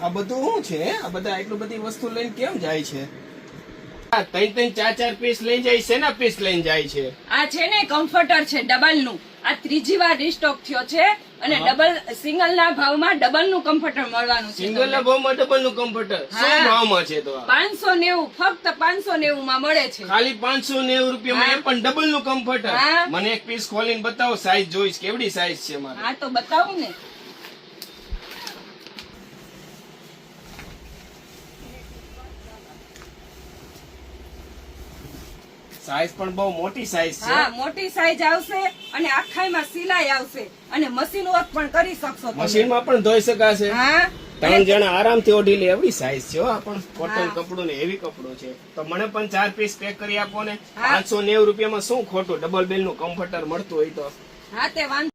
આ બધું શું છે? આ બધા એટલું બધી વસ્તુ લઈને કેમ જાય છે? આ ત્રણ ચાર પીસ લઈ જાય છે ને પીસ લઈને જાય છે. આ છે ને કમ્ફર્ટર છે ડબલ નું. આ ત્રીજી વાર રીસ્ટોક થયો છે અને ડબલ સિંગલ ના ભાવમાં ડબલ નું કમ્ફર્ટર મળવાનું છે. સિંગલ ના ભાવમાં ડબલ નું કમ્ફર્ટર શું ભાવમાં છે? તો 590 ફક્ત 590 માં મળે છે. ખાલી 590 રૂપિયામાં એ પણ ડબલ નું કમ્ફર્ટર. મને એક પીસ ખોલીને બતાવો, સાઈઝ જોઈશ કેવડી સાઈઝ છે મારે. હા તો બતાવું ને. સાઈઝ પણ બહુ મોટી સાઈઝ છે. હા મોટી સાઈઝ આવશે અને આખાઈમાં સિલાઈ આવશે અને મશીન વર્ક પણ કરી શકશો તમે. મશીનમાં પણ ધોઈ શકાશે. હા 3 જણા આરામથી ઓઢી લે એવી સાઈઝ છે. આ પણ કોટન કપડું ને એવી કપડું છે. તો મને પણ 4 પીસ પેક કરી આપો ને. 590 રૂપિયામાં શું ખોટું? ડબલ બેલ નું કમ્ફર્ટર મળતું હોય તો. હા તે વાંધો